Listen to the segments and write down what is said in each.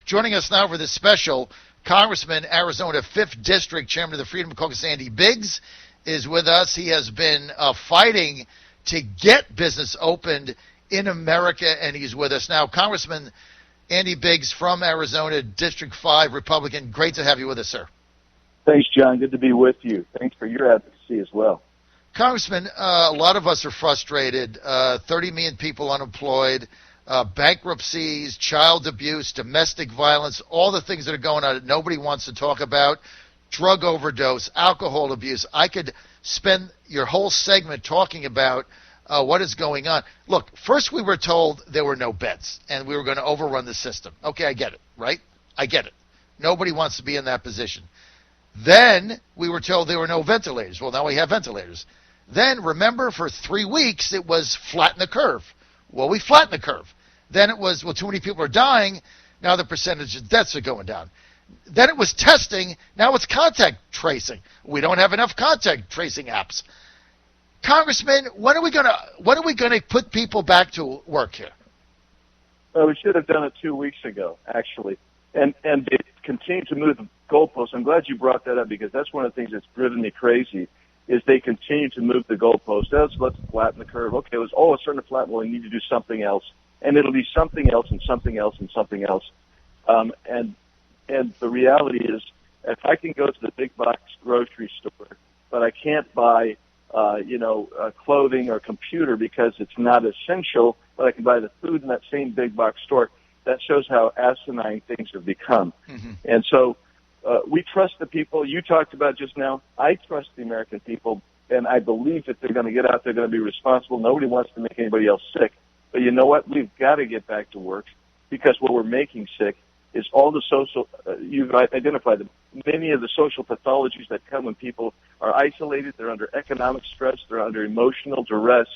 Joining us now for this special, Congressman, Arizona 5th District, Chairman of the Freedom Caucus, Andy Biggs, is with us. He has been fighting to get business opened in America, and he's with us now. Congressman Andy Biggs from Arizona, District 5, Republican. Great to have you with us, sir. Thanks, John. Good to be with you. Thanks for your advocacy as well. Congressman, a lot of us are frustrated. 30 million people unemployed, bankruptcies, child abuse, domestic violence, all the things that are going on that nobody wants to talk about, drug overdose, alcohol abuse. I could spend your whole segment talking about what is going on. Look, first we were told there were no beds and we were going to overrun the system. Okay, I get it, right? I get it. Nobody wants to be in that position. Then we were told there were no ventilators. Well, now we have ventilators. Then, remember, for 3 weeks it was flatten the curve. Well, we flattened the curve. Then it was, well, too many people are dying. Now the percentage of deaths are going down. Then it was testing. Now it's contact tracing. We don't have enough contact tracing apps. Congressman, when are we gonna put people back to work here? Well, we should have done it 2 weeks ago, actually. And they continue to move the goalposts. I'm glad you brought that up because that's one of the things that's driven me crazy is they continue to move the goalposts. Let's flatten the curve. Okay, it was, it's starting to flatten. Well, we need to do something else. And it'll be something else and something else and something else. And the reality is, if I can go to the big box grocery store, but I can't buy, clothing or computer because it's not essential, but I can buy the food in that same big box store, that shows how asinine things have become. Mm-hmm. And so we trust the people you talked about just now. I trust the American people, and I believe that they're going to get out, they're going to be responsible. Nobody wants to make anybody else sick. But you know what? We've got to get back to work because what we're making sick is all the social, you've identified them, many of the social pathologies that come when people are isolated, they're under economic stress, they're under emotional duress,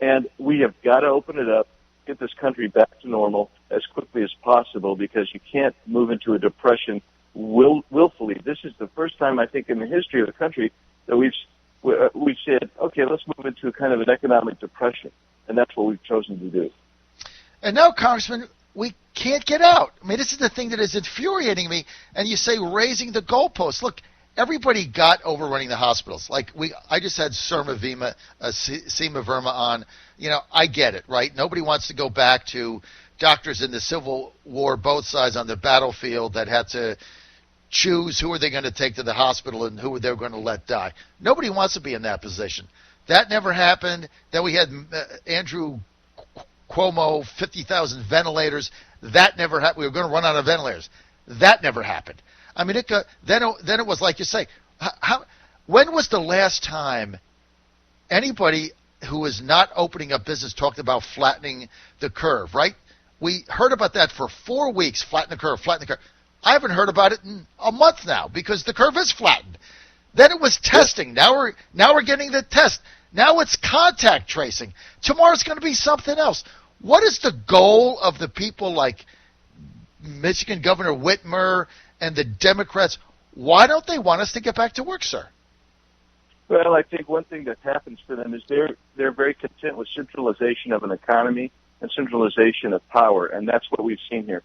and we have got to open it up, get this country back to normal as quickly as possible because you can't move into a depression willfully. This is the first time, I think, in the history of the country that we've said, okay, let's move into a kind of an economic depression, and that's what we've chosen to do. And now, Congressman, we can't get out. I mean, this is the thing that is infuriating me, and you say raising the goalposts. Look, everybody got overrunning the hospitals. I just had Seema Verma on. I get it, right? Nobody wants to go back to doctors in the Civil War, both sides on the battlefield, that had to choose who are they going to take to the hospital and who they're going to let die. Nobody wants to be in that position. That never happened. Then we had Andrew Cuomo, 50,000 ventilators. That never happened. We were going to run out of ventilators. That never happened. I mean, then it was like you say. When was the last time anybody who is not opening up business talked about flattening the curve, right? We heard about that for 4 weeks, flatten the curve, flatten the curve. I haven't heard about it in a month now because the curve is flattened. Then it was testing. Now we're getting the test. Now it's contact tracing. Tomorrow's going to be something else. What is the goal of the people like Michigan Governor Whitmer and the Democrats? Why don't they want us to get back to work, sir? Well, I think one thing that happens for them is they're very content with centralization of an economy and centralization of power, and that's what we've seen here.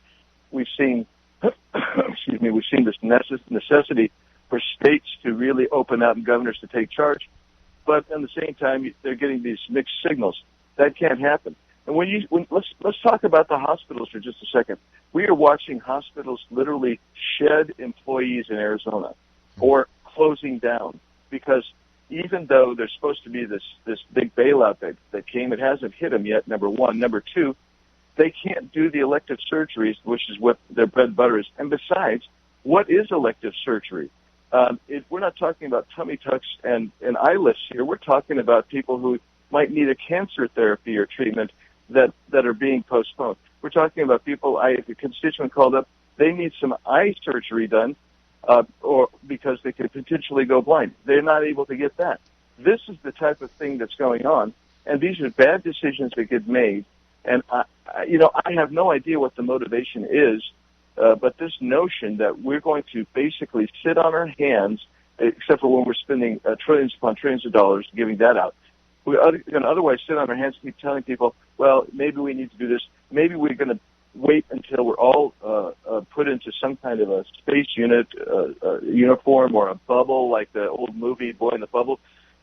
We've seen, we've seen this necessity for states to really open up and governors to take charge, but at the same time they're getting these mixed signals. That can't happen. And let's talk about the hospitals for just a second. We are watching hospitals literally shed employees in Arizona or closing down because even though there's supposed to be this big bailout that came, it hasn't hit them yet, number one. Number two, they can't do the elective surgeries, which is what their bread and butter is. And besides, what is elective surgery? We're not talking about tummy tucks and eye lifts here. We're talking about people who might need a cancer therapy or treatment that are being postponed. We're talking about people, a constituent called up, they need some eye surgery done, or because they could potentially go blind. They're not able to get that. This is the type of thing that's going on, and these are bad decisions that get made. And I have no idea what the motivation is, but this notion that we're going to basically sit on our hands, except for when we're spending trillions upon trillions of dollars giving that out, we're going to otherwise sit on our hands and keep telling people, well, maybe we need to do this. Maybe we're going to wait until we're all put into some kind of a space unit, uniform, or a bubble like the old movie Boy in the Bubble,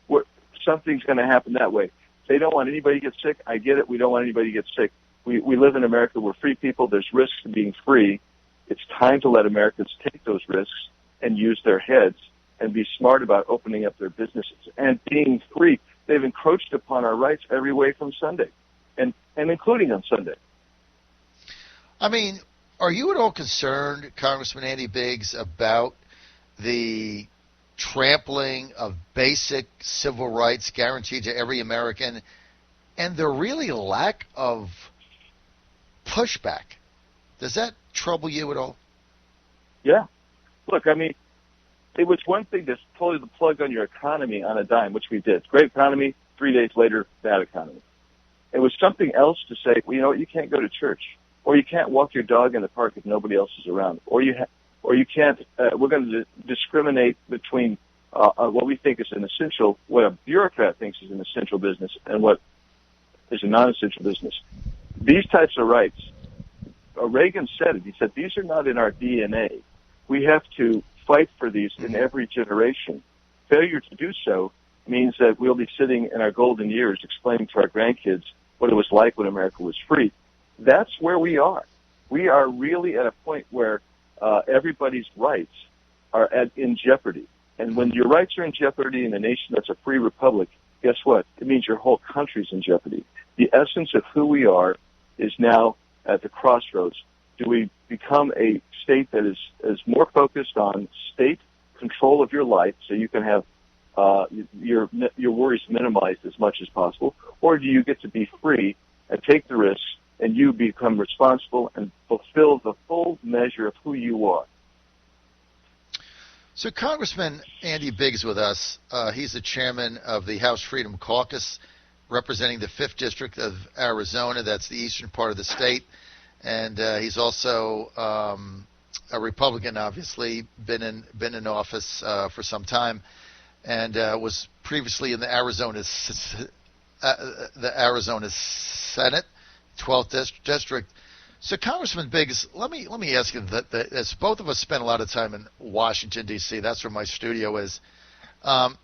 where something's going to happen that way. They don't want anybody to get sick. I get it. We don't want anybody to get sick. We live in America. We're free people. There's risks to being free. It's time to let Americans take those risks and use their heads and be smart about opening up their businesses and being free. They've encroached upon our rights every way from Sunday, and including on Sunday. I mean, are you at all concerned, Congressman Andy Biggs, about the trampling of basic civil rights guaranteed to every American and the really lack of pushback? Does that trouble you at all? Yeah. Look, I mean, it was one thing to pull the plug on your economy on a dime, which we did. Great economy, 3 days later, bad economy. It was something else to say, well, you know what, you can't go to church, or you can't walk your dog in the park if nobody else is around, or you can't, we're going to discriminate between what we think is an essential, what a bureaucrat thinks is an essential business, and what is a non-essential business. These types of rights, Reagan said it. He said, these are not in our DNA. We have to fight for these in every generation. Failure to do so means that we'll be sitting in our golden years explaining to our grandkids what it was like when America was free. That's where we are. We are really at a point where everybody's rights are in jeopardy. And when your rights are in jeopardy in a nation that's a free republic, guess what? It means your whole country's in jeopardy. The essence of who we are is now at the crossroads. Do we become a state that is more focused on state control of your life so you can have your worries minimized as much as possible, or do you get to be free and take the risks and you become responsible and fulfill the full measure of who you are? So Congressman Andy Biggs with us. He's the chairman of the House Freedom Caucus, representing the 5th District of Arizona. That's the eastern part of the state. And he's also a Republican, obviously, been in office for some time, and was previously in the Arizona Senate, 12th District. So, Congressman Biggs, let me ask you that as both of us spend a lot of time in Washington D.C., that's where my studio is.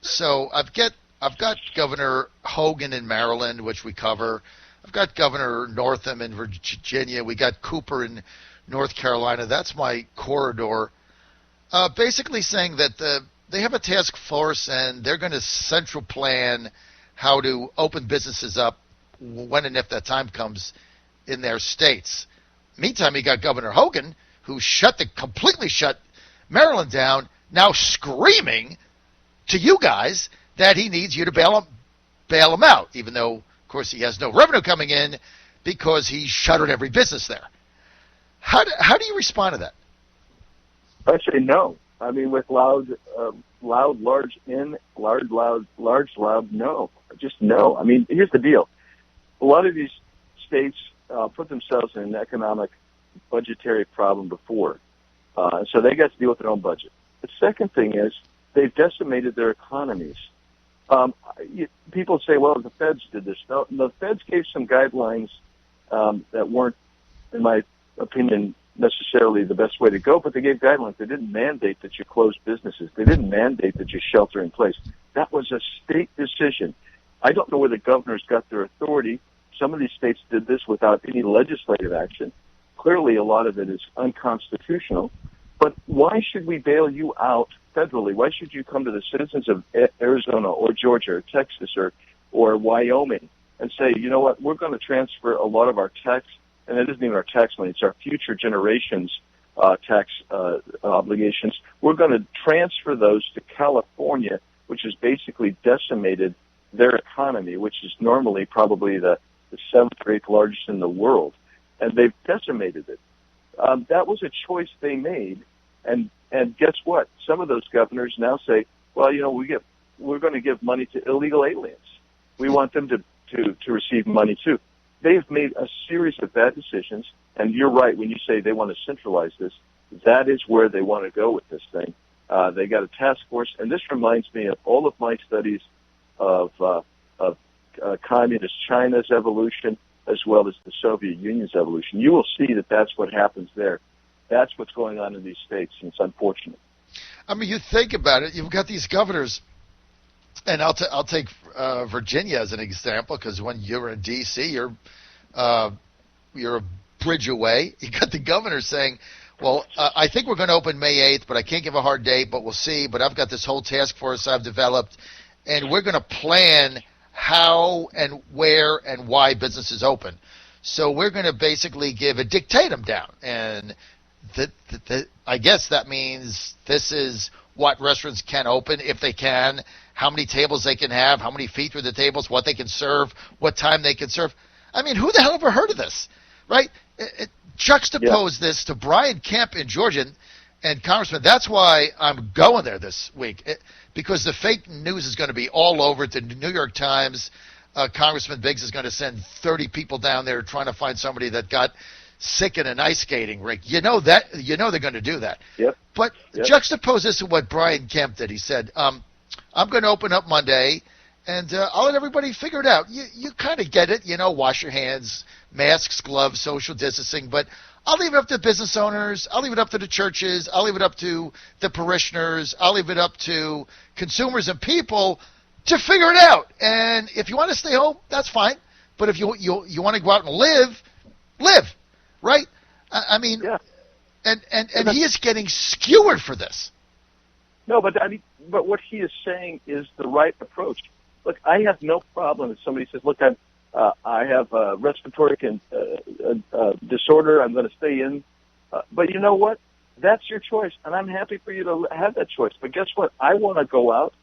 So I've got Governor Hogan in Maryland, which we cover. I've got Governor Northam in Virginia. We got Cooper in North Carolina. That's my corridor. Basically saying that they have a task force and they're going to central plan how to open businesses up when and if that time comes in their states. Meantime, you got Governor Hogan, who completely shut Maryland down, now screaming to you guys that he needs you to bail him out, even though, of course, he has no revenue coming in because he shuttered every business there. How do you respond to that? I say no. I mean, with loud, large, no. Just no. I mean, here's the deal. A lot of these states put themselves in an economic, budgetary problem before. So they got to deal with their own budget. The second thing is they've decimated their economies. People say, well, the feds did this. No, the feds gave some guidelines that weren't, in my opinion, necessarily the best way to go, but they gave guidelines. They didn't mandate that you close businesses. They didn't mandate that you shelter in place. That was a state decision. I don't know where the governors got their authority. Some of these states did this without any legislative action. Clearly, a lot of it is unconstitutional. But why should we bail you out federally? Why should you come to the citizens of Arizona or Georgia or Texas or Wyoming and say, you know what, we're going to transfer a lot of our tax, and it isn't even our tax money, it's our future generations' tax obligations. We're going to transfer those to California, which has basically decimated their economy, which is normally probably the 7th or 8th largest in the world, and they've decimated it. That was a choice they made, and guess what? Some of those governors now say, well, you know, we're going to give money to illegal aliens. We want them to receive money too. They've made a series of bad decisions, and you're right when you say they want to centralize this. That is where they want to go with this thing. They got a task force, and this reminds me of all of my studies of communist China's evolution as well as the Soviet Union's evolution. You will see that that's what happens there. That's what's going on in these states, and it's unfortunate. I mean, you think about it. You've got these governors, and I'll take Virginia as an example, because when you're in D.C., you're a bridge away. You got the governor saying, well, I think we're going to open May 8th, but I can't give a hard date, but we'll see. But I've got this whole task force I've developed, and we're going to plan how and where and why businesses open. So we're going to basically give a dictatum down. And I guess that means this is what restaurants can open, if they can, how many tables they can have, how many feet through the tables, what they can serve, what time they can serve. I mean, who the hell ever heard of this, right? Juxtapose this to Brian Kemp in Georgia, and Congressman, that's why I'm going there this week, because the fake news is going to be all over it. The New York Times, Congressman Biggs is going to send 30 people down there trying to find somebody that got sick in an ice skating rink. You know they're going to do that. Yep. But juxtapose this to what Brian Kemp did. He said, I'm going to open up Monday, and I'll let everybody figure it out. You kind of get it, wash your hands, masks, gloves, social distancing, but I'll leave it up to business owners. I'll leave it up to the churches. I'll leave it up to the parishioners. I'll leave it up to consumers and people to figure it out. And if you want to stay home, that's fine. But if you want to go out and live, right? I mean, yeah. And he is getting skewered for this. No, but what he is saying is the right approach. Look, I have no problem if somebody says, look, I have a respiratory disorder. I'm going to stay in. But you know what? That's your choice, and I'm happy for you to have that choice. But guess what? I want to go out,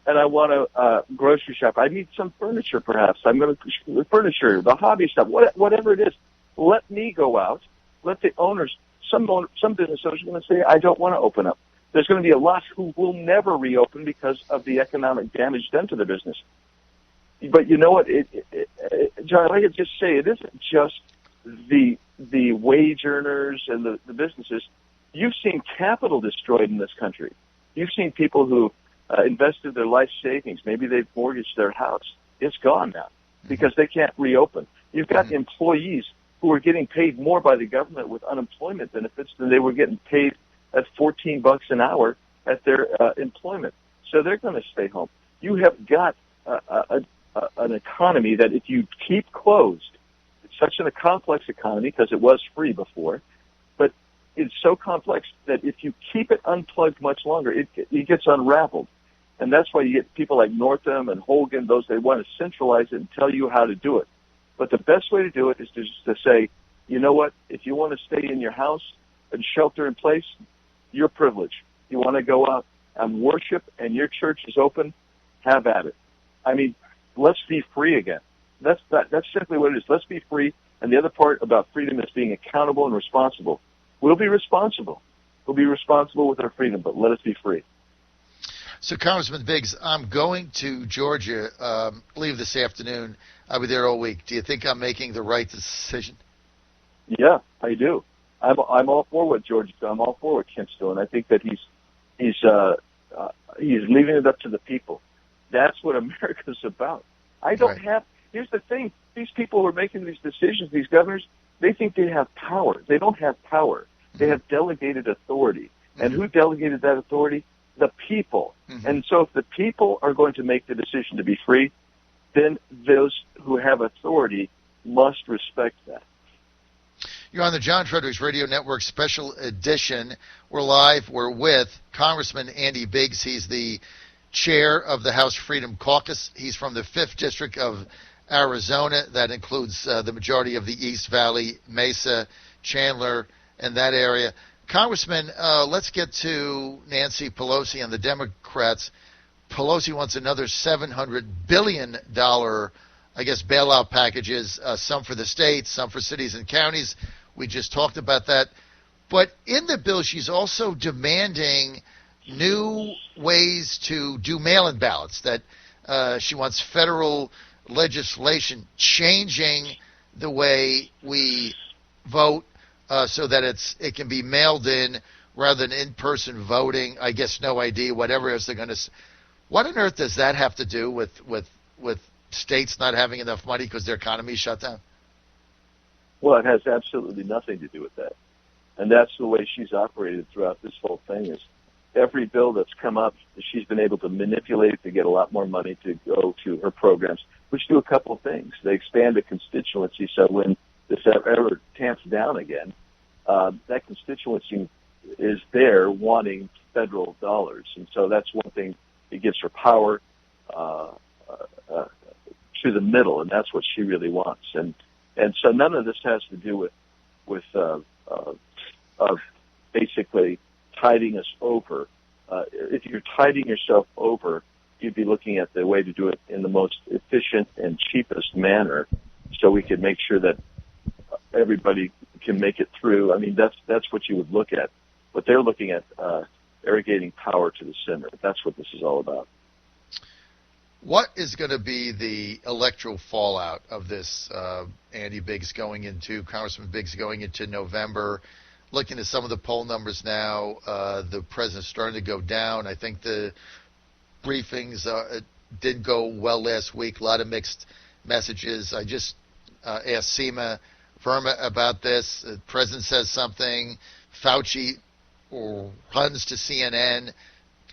and I want to grocery shop. I need some furniture, perhaps. I'm going to furniture, the hobby stuff, whatever it is. Let me go out. Let the owners. Some business owners are going to say, I don't want to open up. There's going to be a lot who will never reopen because of the economic damage done to their business. But you know what, John, I could just say it isn't just the wage earners and the businesses. You've seen capital destroyed in this country. You've seen people who invested their life savings. Maybe they've mortgaged their house. It's gone now because they can't reopen. You've got employees who are getting paid more by the government with unemployment benefits than they were getting paid at $14 an hour at their employment. So they're going to stay home. You have got an economy that if you keep closed, it's such a complex economy because it was free before, but it's so complex that if you keep it unplugged much longer, it gets unraveled. And that's why you get people like Northam and Hogan, they want to centralize it and tell you how to do it. But the best way to do it is just to say, you know what, if you want to stay in your house and shelter in place, your privilege. You want to go out and worship and your church is open, have at it. I mean, let's be free again. That's simply what it is. Let's be free. And the other part about freedom is being accountable and responsible. We'll be responsible. We'll be responsible with our freedom, but let us be free. So, Congressman Biggs, I'm going to Georgia, leave this afternoon. I'll be there all week. Do you think I'm making the right decision? Yeah, I do. I'm all for what George. I'm all for what Kemp's doing. I think that he's leaving it up to the people. That's what America's about. I don't have. Here's the thing: these people who are making these decisions, these governors, they think they have power. They don't have power. They have delegated authority. And who delegated that authority? The people. And so, if the people are going to make the decision to be free, then those who have authority must respect that. You're on the John Fredericks Radio Network Special Edition. We're live. We're with Congressman Andy Biggs. He's the chair of the House Freedom Caucus. He's from the 5th District of Arizona. That includes the majority of the East Valley, Mesa, Chandler, and that area. Congressman, let's get to Nancy Pelosi and the Democrats. Pelosi wants another $700 billion, bailout packages, some for the states, some for cities and counties. We just talked about that. But in the bill, she's also demanding new ways to do mail-in ballots, that she wants federal legislation changing the way we vote so that it can be mailed in rather than in-person voting. I guess no ID, whatever else they're going to. What on earth does that have to do with states not having enough money because their economy shut down? Well, it has absolutely nothing to do with that. And that's the way she's operated throughout this whole thing. Is every bill that's come up, she's been able to manipulate it to get a lot more money to go to her programs, which do a couple of things. They expand the constituency, so when this ever tamps down again, that constituency is there wanting federal dollars. And so that's one thing. It gives her power to the middle, and that's what she really wants. And so none of this has to do with basically tiding us over. If you're tiding yourself over, you'd be looking at the way to do it in the most efficient and cheapest manner, so we can make sure that everybody can make it through. I mean, that's what you would look at. But they're looking at irrigating power to the center. That's what this is all about. What is going to be the electoral fallout of this, Andy Biggs Congressman Biggs going into November? Looking at some of the poll numbers now, the president's starting to go down. I think the briefings did go well last week. A lot of mixed messages. I just asked Seema Verma about this. The president says something. Fauci runs to CNN,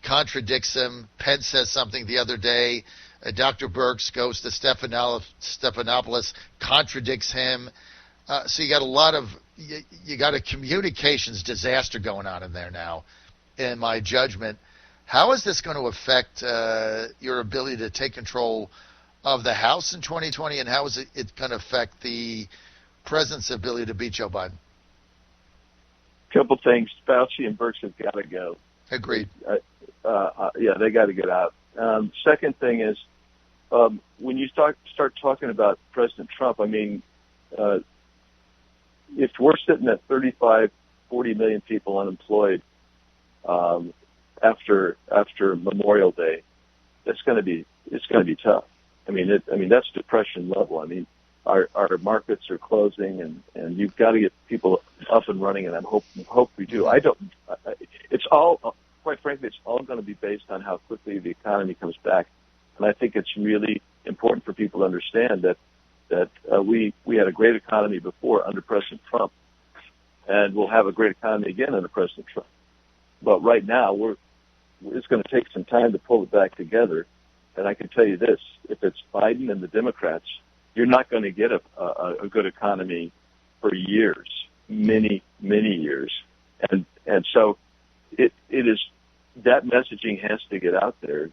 contradicts him. Pence says something the other day. Dr. Birx goes to Stephanopoulos, contradicts him. So you got you got a communications disaster going on in there now, in my judgment. How is this going to affect your ability to take control of the House in 2020, and how is it going to affect the president's ability to beat Joe Biden? Couple things. Fauci and Birx have got to go. Agreed. Yeah, they got to get out. Second thing is, when you start talking about President Trump, I mean, if we're sitting at 35, 40 million people unemployed after Memorial Day, it's going to be tough. I mean that's depression level. I mean, our markets are closing, and you've got to get people up and running, and I hope we do. It's all, quite frankly, it's all going to be based on how quickly the economy comes back, and I think it's really important for people to understand that we had a great economy before under President Trump, and we'll have a great economy again under President Trump. But right now, it's going to take some time to pull it back together. And I can tell you this: if it's Biden and the Democrats, you're not going to get a good economy for years, many years, and so it is, that messaging has to get out there.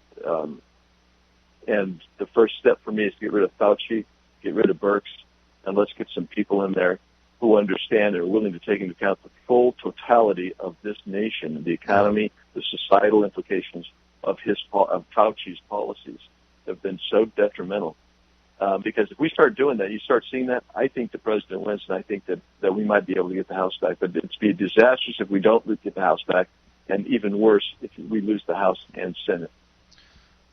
And the first step for me is to get rid of Fauci, get rid of Birx, and let's get some people in there who understand and are willing to take into account the full totality of this nation, the economy, the societal implications of Fauci's policies have been so detrimental. Because if we start doing that, you start seeing that, I think the president wins, and I think that we might be able to get the House back. But it'd be disastrous if we don't get the House back, and even worse if we lose the House and Senate.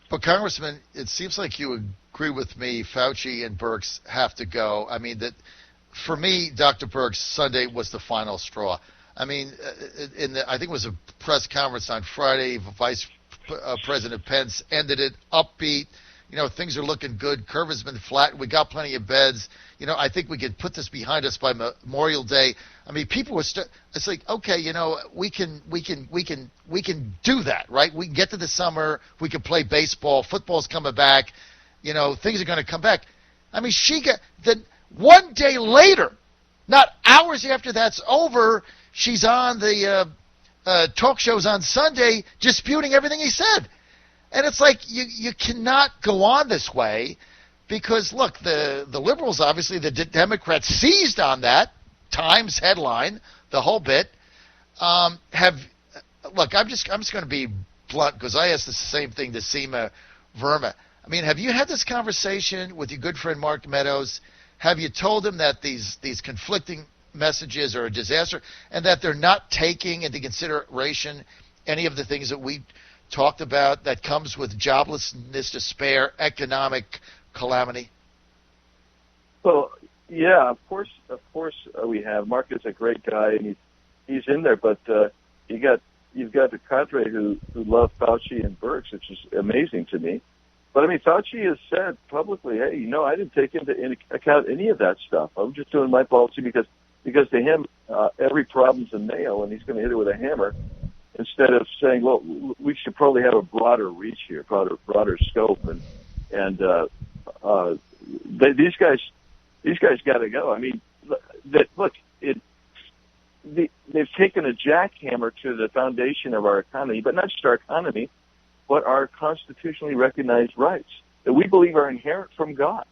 But, Congressman, it seems like you agree with me. Fauci and Birx have to go. I mean, that for me, Dr. Birx, Sunday was the final straw. I mean, I think it was a press conference on Friday. Vice President Pence ended it upbeat. You know, things are looking good. Curve has been flat. We got plenty of beds. You know, I think we could put this behind us by Memorial Day. I mean, people were it's like, okay, you know, we can do that, right? We can get to the summer. We can play baseball. Football's coming back. You know, things are going to come back. I mean, then one day later, not hours after that's over, she's on the talk shows on Sunday disputing everything he said. And it's like you cannot go on this way because, look, the liberals, obviously, the Democrats seized on that Times headline, the whole bit. Look, I'm just going to be blunt because I asked the same thing to Seema Verma. I mean, have you had this conversation with your good friend Mark Meadows? Have you told him that these conflicting messages are a disaster and that they're not taking into consideration any of the things that we talked about that comes with joblessness, despair, economic calamity? Well, yeah, of course we have. Mark is a great guy, and he's in there, but you've got a cadre who love Fauci and Birx, which is amazing to me. But I mean, Fauci has said publicly, hey, you know, I didn't take into account any of that stuff. I'm just doing my policy because because to him, every problem's a nail, and he's going to hit it with a hammer, instead of saying, well, we should probably have a broader reach here, broader scope, and these guys got to go. I mean, they've taken a jackhammer to the foundation of our economy, but not just our economy, but our constitutionally recognized rights that we believe are inherent from God.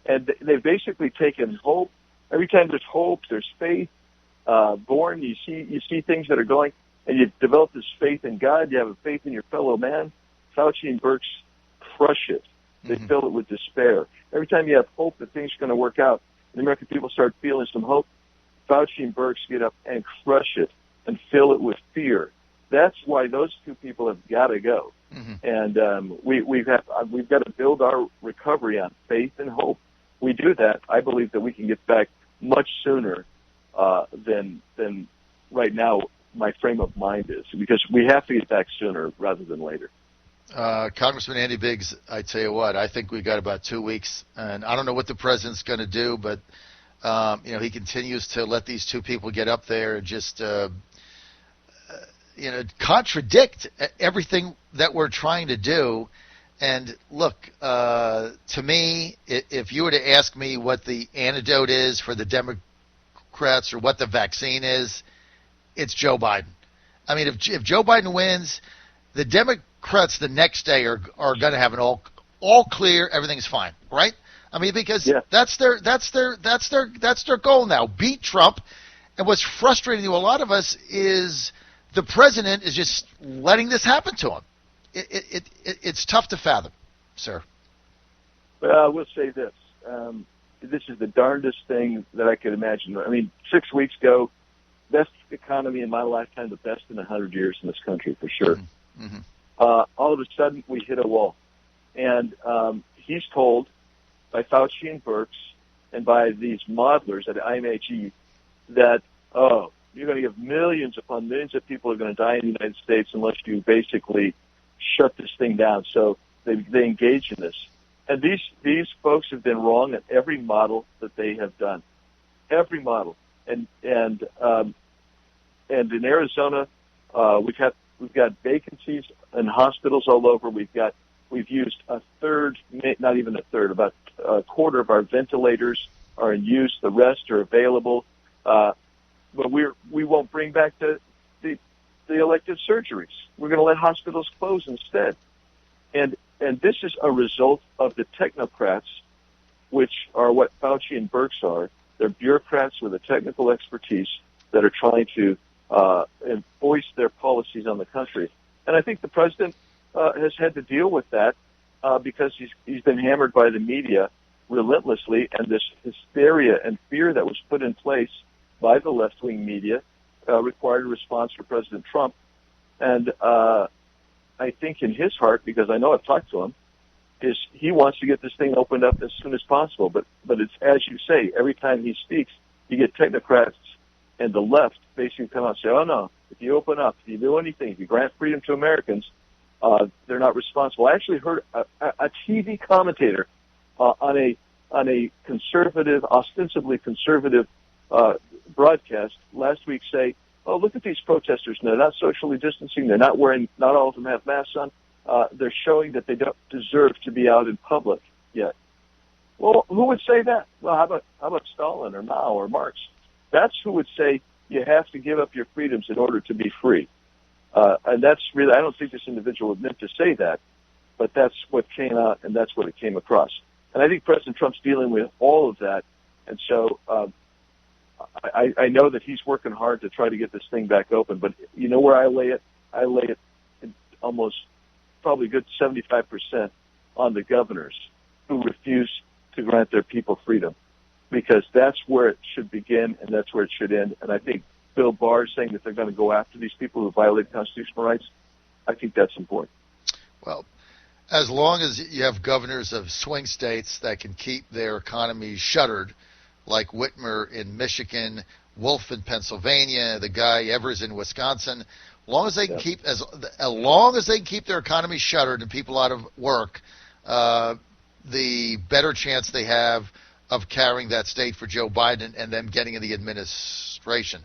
And they've basically taken hope. Every time there's hope, there's faith born. You see things that are going, and you develop this faith in God. You have a faith in your fellow man. Fauci and Birx crush it. They fill it with despair. Every time you have hope that things are going to work out, and the American people start feeling some hope, Fauci and Birx get up and crush it and fill it with fear. That's why those two people have got to go. And we've got to build our recovery on faith and hope. We do that, I believe that we can get back much sooner than right now my frame of mind is, because we have to get back sooner rather than later. Congressman Andy Biggs, I tell you what, I think we've got about 2 weeks, and I don't know what the president's going to do, but he continues to let these two people get up there and just contradict everything that we're trying to do. And look, to me, if you were to ask me what the antidote is for the Democrats or what the vaccine is, it's Joe Biden. I mean, if Joe Biden wins, the Democrats the next day are going to have an all clear, everything's fine, right? I mean, because that's their goal now. Beat Trump. And what's frustrating to a lot of us is the president is just letting this happen to him. It's tough to fathom, sir. Well, I will say this. This is the darndest thing that I could imagine. I mean, 6 weeks ago, best economy in my lifetime, the best in 100 years in this country, for sure. All of a sudden, we hit a wall. And he's told by Fauci and Birx and by these modelers at IMAG that, you're going to give millions upon millions of people are going to die in the United States unless you basically shut this thing down. So they engage in this. And these folks have been wrong at every model that they have done. Every model. And in Arizona, we've got vacancies in hospitals all over. We've used a third, not even a third, about a quarter of our ventilators are in use. The rest are available. But we won't bring back the elective surgeries. We're going to let hospitals close instead. And this is a result of the technocrats, which are what Fauci and Birx are. They're bureaucrats with a technical expertise that are trying to voice their policies on the country. And I think the president has had to deal with that because he's been hammered by the media relentlessly, and this hysteria and fear that was put in place by the left-wing media required a response from President Trump. And I think in his heart, because I know I've talked to him, is he wants to get this thing opened up as soon as possible. But it's as you say, every time he speaks, you get technocrats and the left basically come out and say, oh, no, if you open up, if you do anything, if you grant freedom to Americans, they're not responsible. I actually heard a TV commentator on a conservative, ostensibly conservative broadcast last week say, oh, look at these protesters. They're not socially distancing. They're not wearing, not all of them have masks on. They're showing that they don't deserve to be out in public yet. Well, who would say that? Well, how about Stalin or Mao or Marx? That's who would say you have to give up your freedoms in order to be free. And that's really, I don't think this individual meant to say that, but that's what came out and that's what it came across. And I think President Trump's dealing with all of that. And so I know that he's working hard to try to get this thing back open, but you know where I lay it? I lay it almost probably a good 75% on the governors who refuse to grant their people freedom, because that's where it should begin and that's where it should end. And I think Bill Barr saying that they're going to go after these people who violate constitutional rights, I think that's important. Well, as long as you have governors of swing states that can keep their economies shuttered, like Whitmer in Michigan, Wolf in Pennsylvania, the guy Evers in Wisconsin, as long as they can keep their economy shuttered and people out of work, the better chance they have of carrying that state for Joe Biden and them getting in the administration.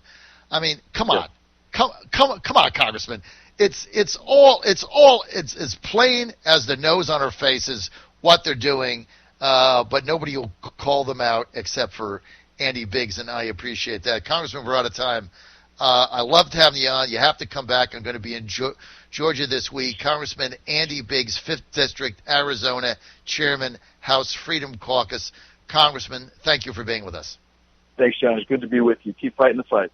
I mean, come on, come on, Congressman. It's as plain as the nose on our faces what they're doing, but nobody will call them out except for Andy Biggs, and I appreciate that. Congressman, we're out of time. I loved having you on. You have to come back. I'm going to be in Georgia this week. Congressman Andy Biggs, 5th District, Arizona, Chairman, House Freedom Caucus. Congressman, thank you for being with us. Thanks, John. It's good to be with you. Keep fighting the fight.